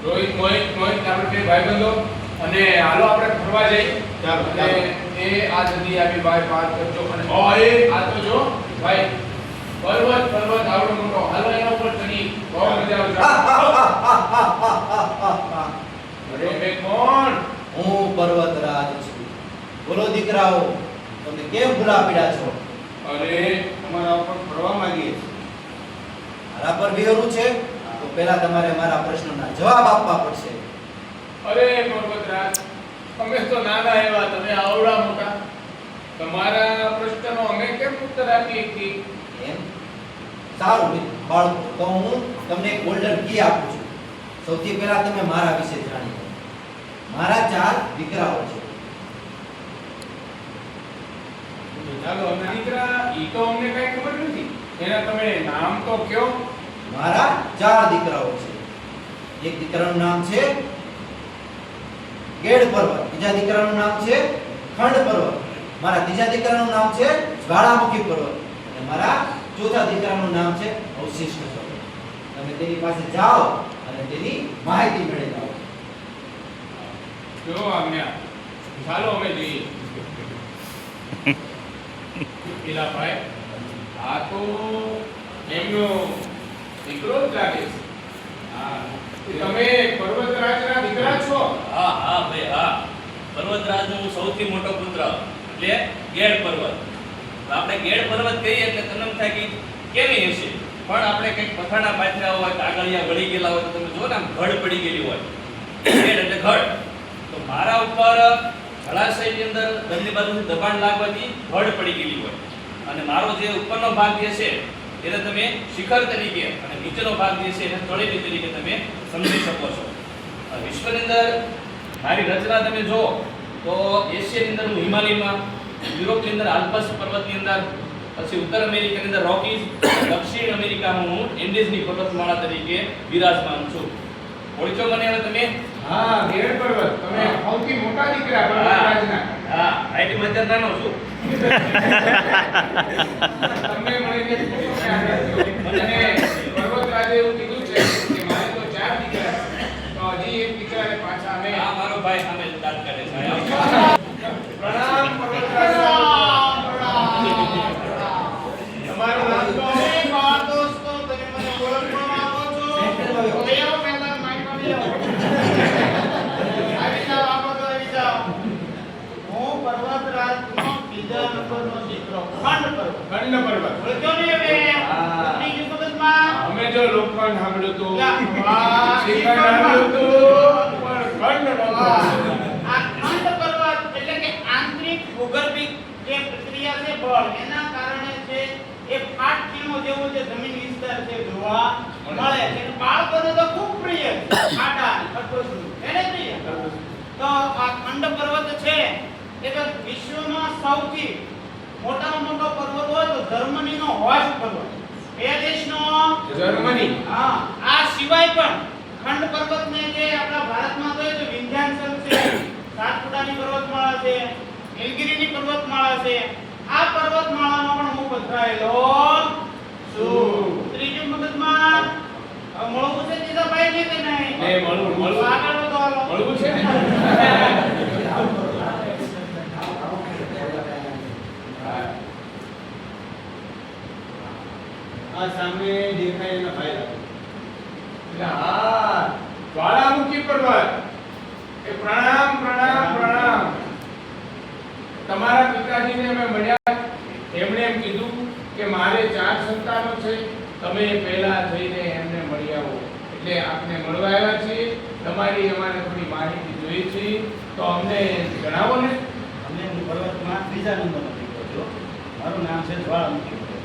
રોહિત મોહિત આપણે બે ભાઈબંધો અને હાલો આપણે ફરવા જઈએ. ચાલો અને એ આ જલ્દી આવી ભાઈ વાત કરજો અને એ આ તો જો ભાઈ પર્વત આવડો મોટો હાલો એના ઉપર ચડી બહુ મજા આવશે. અરે બે કોણ? હું પર્વતરાજ છું. બોલો દીકરાઓ, તમે કેમ ભૂલા પડ્યા છો? અરે તમારા ઉપર ફરવા માંગીએ છીએ. મારા પર વિહરું છે તો પહેલા તમારે મારા પ્રશ્નોના જવાબ આપવા પડશે. અરે પર્વતરાજ, અમે તો નાના એવા, તમે આવડા મોટા, તમારા પ્રશ્નનો અમે કેમ ઉત્તર આપી શકીએ? એમ સારું બાળકો, તો હું તમને એક ગોલ્ડન કી આપું છું. સૌથી પહેલા તમે મારા વિશે જાણી લો. મારા 4 દીકરાઓ છે. ચાલો અમે દીકરા, ઈ તો અમને કઈ ખબર નથી. એના તમે નામ તો કયો. મારા 4 દીકરાઓ છે. એક દીકરાનું નામ છે ગેડ પર્વત, બીજા દીકરાનું નામ છે ખંડ પર્વત, મારા ત્રીજા દીકરાનું નામ છે જ્વાળામુખી પર્વત અને મારા ચોથા દીકરાનું નામ છે અવશિષ્ટ પર્વત. તમે તેની પાસે જાઓ અને તેની માહિતી મેળવી આવો. જો આજ્ઞા, ચાલો અમે જઈએ. પેલા ભાઈ, આ તો એમનો દીકરો જ લાગે છે. હા, તમે પર્વતરાજના દીકરા છો? હા હા ભાઈ હા, પર્વતરાજનો હું સૌથી મોટો પુત્ર એટલે ગેડ પર્વત. આપણે ગેડ પર્વત કહીએ એટલે તમને એમ થાય કે કેવી હશે, પણ આપણે કંઈક પથાણા પાથર્યા હોય, કાગળિયા ગળી ગયેલા હોય તો તમે જુઓ ને આમ ઘડ પડી ગયેલી હોય. ગેડ એટલે ઘડ. તો મારા ઉપર જળાશયની અંદર બંને બાજુથી દબાણ લાગવાથી ઘડ પડી ગયેલી હોય અને મારો જે ઉપરનો ભાગ જે છે એને તમે શિખર તરીકે અને નીચેનો ભાગ જે છે એને તળેટી તરીકે તમે સમજી શકો છો. વિશ્વની અંદર મારી રચના તમે જો તો એશિયાની અંદર હું હિમાલયમાં, યુરોપની અંદર આલ્પ્સ પર્વતની અંદર, પછી ઉત્તર અમેરિકાની અંદર રોકીઝ, દક્ષિણ અમેરિકામાં હું એન્ડીઝની પર્વતમાળા તરીકે બિરાજમાન છું. ઓળખો મને હવે તમે? હા, ગેડ પર્વત. તમે સૌથી મોટા દીકરા પર્વતરાજના. હા, આઈટી મધ્ય નાનો છું. તમને મળીને ખૂબ આનંદ થયો. અને પર્વતરાજે એવું કીધું છે કે મારે તો 4 દીકરા છે. તો હજી એક દીકરાને પાછા અમે. આ મારો ભાઈ સામે દાંત કાઢે છે. પ્રણામ પર્વતરાજ. તમારું નામ તો? દોસ્તો, તમે મને ઓળખવા માંગો છો? લેવો પહેલા માઇકમાં લેવો. આવી જાઓ, આપો તો આવી જાઓ. હું પર્વતરાજનો બીજા નંબરનો દીકરો ખંડ પર્વત. ખંડ પર્વત. ઓળખ્યો ને હવે? હા. ઉતરી ગયું મગજમાં? અમે જો લોકખંડ સાંભળ્યું તો, વાહ, શ્રીખંડ સાંભળ્યું તો, પણ ખંડ નહોતું. આ ખંડ પર્વત એટલે કે આંતરિક ભૂગર્ભિક જે પ્રક્રિયા છે બળ, એના કારણે છે એ ફાટ ખીણો જેવો જે જમીન વિસ્તાર છે જોવા મળે છે. બાળકોને તો ખૂબ પ્રિય છે. ખાટા અને ખરબૂજનું. એને પ્રિય. તો આ ખંડ પર્વત છે એ તો વિશ્વનો સૌથી મોટામાં મોટો પર્વત હોય તો જર્મનીનો હોર્સ પર્વત. એ દેશનો? જર્મની. હા, આ સિવાય પણ ખંડ પર્વતને જે આપણા ભારતમાં જોઈએ તો વિંધ્યાચલ છે, સાતપુડાની પર્વતમાળા છે, નીલગિરીની પર્વતમાળા છે. આ પર્વતમાળામાં પણ હું પથરાયેલો છું. ત્રીજું મગજમાં મળવું છે જીજાભાઈ ને કે નહીં? ને મળવું. આગળ વધો હાલો. મળવું છે ને? આ સામે દેખાય એના ભાઈ લાગે. એટલે હા, જ્વાળામુખી પર્વત. એ પ્રણામ પ્રણામ પ્રણામ. તમારા પિતાજીને અમે મળ્યા. એમણે એમ કીધું કે મારે 4 સંતાનો છે, તમે પહેલા જઈને એમને મળી આવો. એટલે આપને મળવા આવ્યા છીએ. તમારી અમારે થોડી માહિતી જોઈએ છે, તો અમને જણાવો ને. અમે હું પર્વતમાં ત્રીજા નંબરનો દીકરો છું. મારું નામ છે જ્વાળામુખી પર્વત.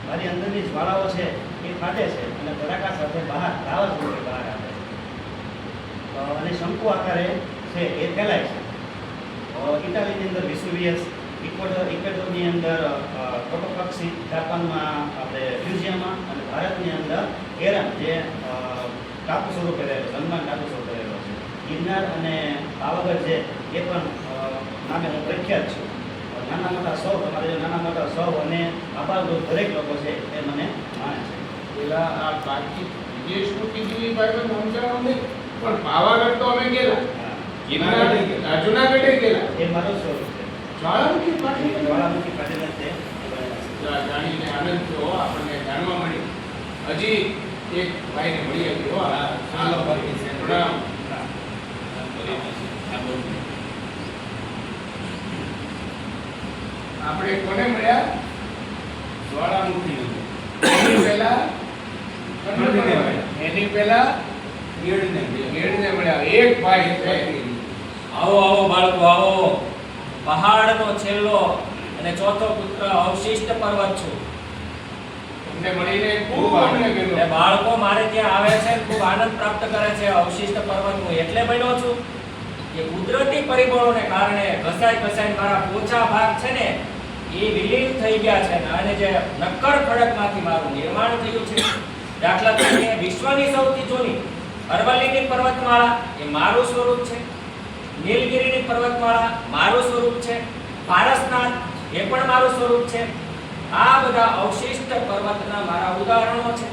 મારી અંદરની જ્વાળાઓ છે એ ફાટે છે અને તડાકા સાથે બહાર લાવા સ્વરૂપે બહાર આવે છે અને શંકુ આકારે છે એ ફેલાય છે. ઇટાલીની અંદર વિસુવિયસ, ઇક્વેડોરની અંદર કોટોપાક્સી, જાપાનમાં આપણે ફ્યુજિયામાં અને ભારતની અંદર એરન જે ટાપુ સ્વરૂપે રહેલો, સન્માન ટાપુ સ્વરૂપે રહેલો છે. ગિરનાર અને પાવાગઢ છે એ પણ નામે હું પ્રખ્યાત છું. નાના મોટા સૌ, તમારે નાના મોટા સૌ અને આબાદ દરેક લોકો છે એ મને માને છે. પેલા આ બાકી વિદેશનું કીધું એ ભાઈ સમજાવો ને. પણ પાવાગઢ તો અમે ગયેલા. ગિરનાર જુનાગઢે ગયેલા. એ મારો સ્વરૂપ છે. જ્વાળામુખી પાટલી જ્વાળામુખી પાટેલ છે. જાણીને આનંદ થયો, આપણને જાણવા મળ્યું. હજી એક ભાઈને મળી ગયો. ચાલો બાકી છે. પ્રણામ. આપણે કોને મળ્યા? જ્વાળામુખી. એની પહેલા એની પહેલા ગેડને મળ્યા. એક ભાઈ છે. આવો આવો બાળકો આવો. પહાડનો છેલ્લો અને ચોથો પુત્ર અવશિષ્ટ પર્વત છું. તમને મળીને ખૂબ આનંદ એ ગયો. બાળકો મારે ત્યાં આવે છે અને ખૂબ આનંદ પ્રાપ્ત કરે છે. અવશિષ્ટ પર્વત હું એટલે બન્યો છું કે કુદરતી પરિબળોને કારણે ઘસાઈ મારા પોચા ભાગ છે ને એ વિલીન થઈ ગયા છે અને જે નક્કર ખડકમાંથી મારું નિર્માણ થયું છે. દાખલા તરીકે વિશ્વની સૌથી જૂની અરવલ્લીની પર્વતમાળા એ મારું સ્વરૂપ છે. નીલગિરીની પર્વતમાળા મારું સ્વરૂપ છે. પારસનાથ એ પણ મારું સ્વરૂપ છે. આ બધા અવશિષ્ટ પર્વતના મારા ઉદાહરણો છે.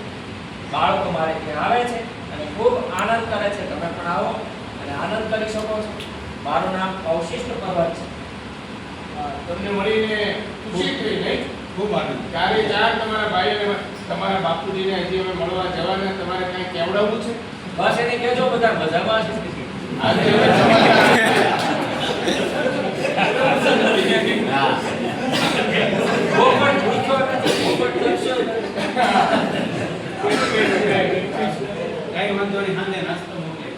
બાળકો મારે ત્યાં આવે છે અને ખૂબ આનંદ કરે છે. તમે પણ આવો અને આનંદ કરી શકો છો. મારું નામ અવશિષ્ટ પર્વત છે. તમને મળીને ખુશી થઈ નહીં? ખૂબ આનંદ. ચારે ચાર તમારા ભાઈ અને તમારા બાપુજીને હજી હવે મળવા જવાના તમારે કાંઈ કહેવડાવવું છે? બસ એને કહેજો બધા મજામાં છે. આજે હવે સમાચાર. પોપટ ભૂખ્યો નથી, પોપટ તરસ્યો નથી. કઈ વાંધો નહીં, સાંજે નાસ્તો મોકલે.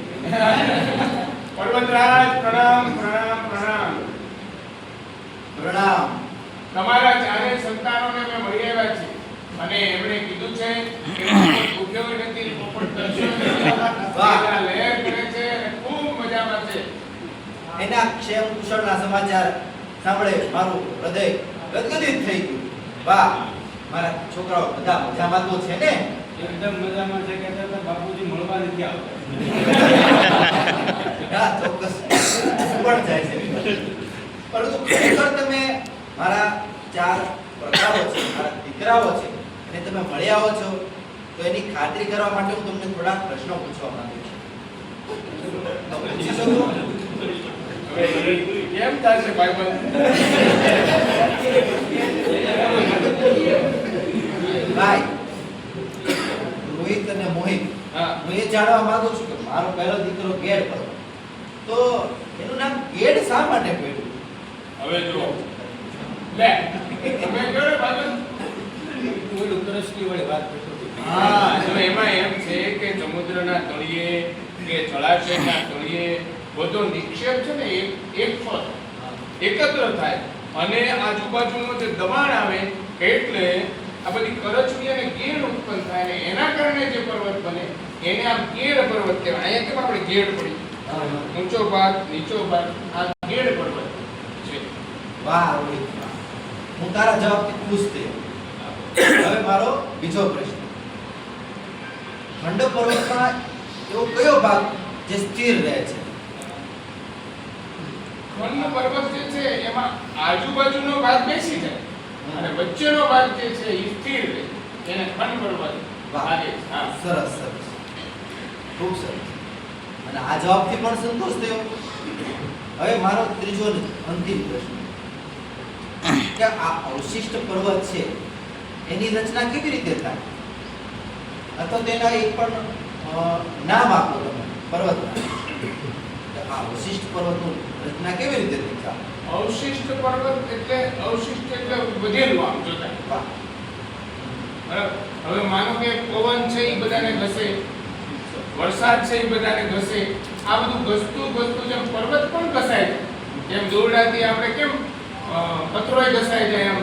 પર્વતરાજ પ્રણામ પ્રણામ પ્રણામ. પ્રણામ. તમારા ચારે સંતાનોને મેં મળી આવ્યા છે અને એમણે કીધું છે કે પોપટ ભૂખ્યો નથી, પોપટ તરસ્યો નથી. વાહ. એના લહેર કરે છે અને ખૂબ મજામાં છે. એના ક્ષેમ કુશળના સમાચાર સાંભળે મારું હૃદય ગદગદિત થઈ ગયું. વાહ, મારા છોકરાઓ બધા મજામાં તો છે ને? એકદમ મજામાં છે કે તો બાપુજી મળવા નથી આવતા. હા, ચોક્કસ પણ જાય છે. પરંતુ ખરેખર તમે મારા ચાર પ્રકારો છે, મારા દીકરાઓ છે, અને તમે મળી આવો છો તો એની ખાતરી કરવા માટે હું તમને થોડા પ્રશ્નો પૂછવા માંગુ છું. તો પૂછી શકું? હવે કેમ થશે ભાઈબંધ? ભાઈ રોહિત અને મોહિત, હા. હું એ જાણવા માંગુ છું કે મારો પહેલો દીકરો ગેડ પર, તો એનું નામ ગેડ શા માટે પડ્યું? હવે જો લે તમે કહો ને ભાઈબંધ. ઓલું તરસની વાળી વાત કરતો હતો. હા, જો એમાં એમ છે કે સમુદ્રના તળિયે કે જળાશયના તળિયે બધો નિક્ષેપ છે ને એકસો એકત્ર થાય અને આજુબાજુનું જે દબાણ આવે એટલે આ બધી કરચલી અને ગેડ ઉત્પન્ન થાય અને એના કારણે જે પર્વત બને એને આમ ગેડ પર્વત કહેવાય. અહીંયા કેમ આપણે ગેડ પડી, ઊંચો ભાગ નીચો ભાગ, આ ગેડ પર્વત છે. વાહ રોહિત, વાહ. હું તારા જવાબથી ખુશ થયો. હવે મારો બીજો પ્રશ્ન. ખંડ પર્વતમાં એવો કયો ભાગ જે સ્થિર રહે છે? ખંડ પર્વત જે છે એમાં આજુબાજુનો ભાગ બેસી જાય અને વચ્ચેનો ભાગ જે છે એ સ્થિર રહે, એને ખંડ પર્વત લાગે છે. હા. સરસ સરસ, ખૂબ સરસ. અને આ જવાબથી પણ સંતોષ થયો. હવે મારો ત્રીજો અને અંતિમ પ્રશ્ન કે આ અવશિષ્ટ પર્વત છે એની રચના કેવી રીતે થાય, અથવા તેના એક પણ નામ આપો તમે પર્વતના. કે આ અવશિષ્ટ પર્વતનું રચના કેવી રીતે થઈ છે? અવશિષ્ટ પર્વત એટલે અવશિષ્ટ એટલે વધેલું આમ જોતા. વાહ. બરાબર. હવે માનો કે પવન છે એ બધાને ઘસે, વરસાદ છે એ બધાને ઘસે, આ બધું ઘસતું જેમ પર્વત પણ ઘસાય છે. જેમ દોરડાથી આપણે કેમ પથરોય ઘસાય જાય એમ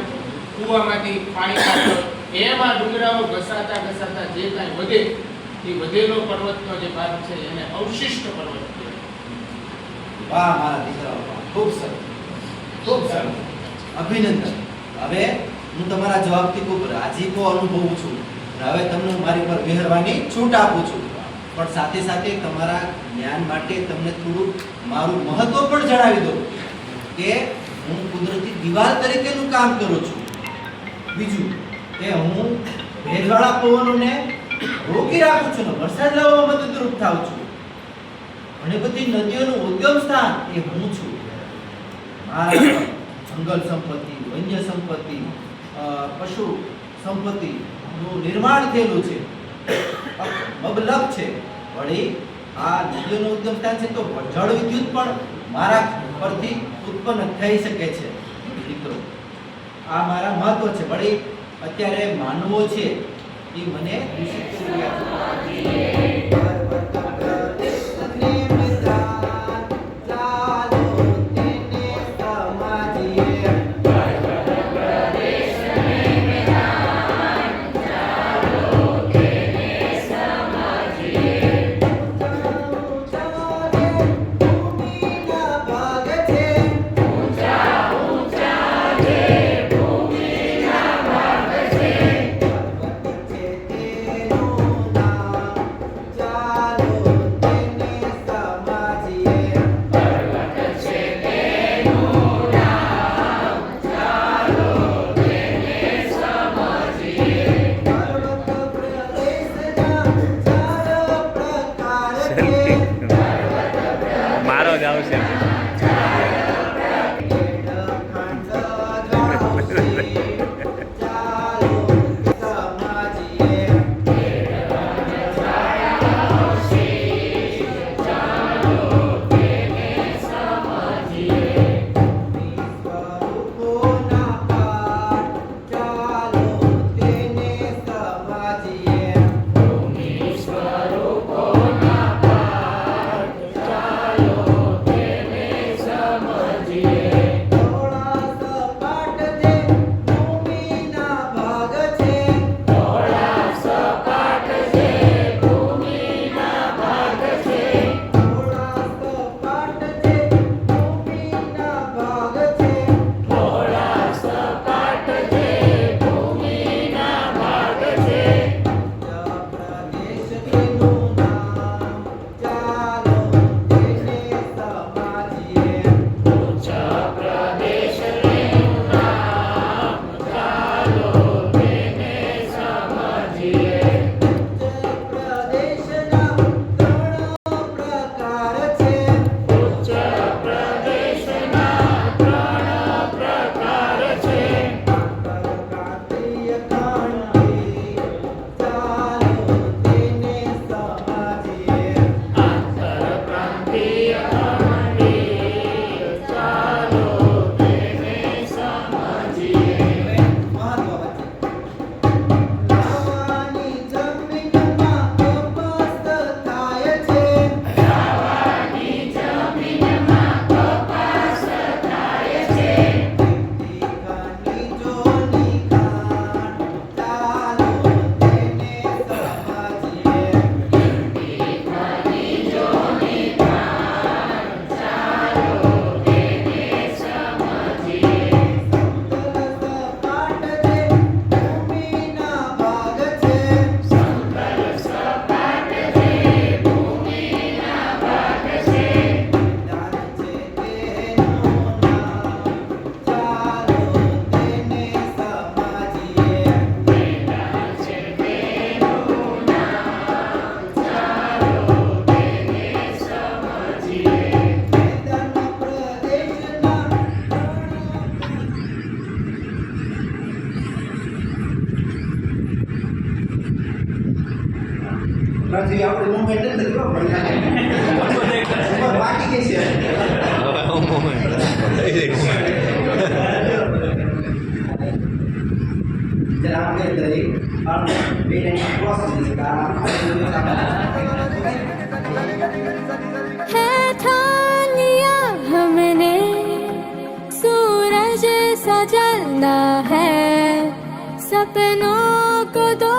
કૂવામાંથી પાણી કાઢો, એમ આ ડુંગરાઓ ઘસાતા જે કાંઈ વધે એ વધેલો પર્વતનો જે ભાગ છે એને અવશિષ્ટ પર્વત કહેવાય. વાહ મારા દીકરાઓ, વાહ. ખૂબ સરસ, ખૂબ સરસ. અભિનંદન. હવે હું તમારા જવાબથી ખૂબ રાજીપો અનુભવું છું. અને હવે તમને હું મારી પર મહેરબાની છૂટ આપું છું. પણ સાથે સાથે તમારા જ્ઞાન માટે તમને થોડું મારું મહત્વ પણ જણાવી દઉં કે હું કુદરતી દિવાલ તરીકેનું કામ કરું છું. બીજું કે હું ભેજવાળા પવનોને રોકી રાખું છું ને વરસાદ લાવવામાં મદદરૂપ થાઉં છું. ઘણી બધી નદીઓનું ઉદ્ગમ સ્થાન એ હું છું. મારા જંગલ સંપત્તિ, વન્ય સંપત્તિ, પશુ સંપત્તિ નું નિર્માણ થયેલું છે, મબલક છે. વળી આ નદીઓનું ઉદ્ગમ સ્થાન છે તો જળ વિદ્યુત પણ મારા પરથી ઉત્પન્ન થઈ શકે છે. મિત્રો, આ મારા મહત્વ છે. વળી અત્યારે માનવો છે એ મને દૂષિત કરી રહ્યા છે. મારો જ આવશે. આપણે મુંબઈ નથી થયો પણ બાકી કે છે આપણે દરેક બેને પ્રોસેસ है ठान लिया हमने सूरज सा जलना है सपनों को दो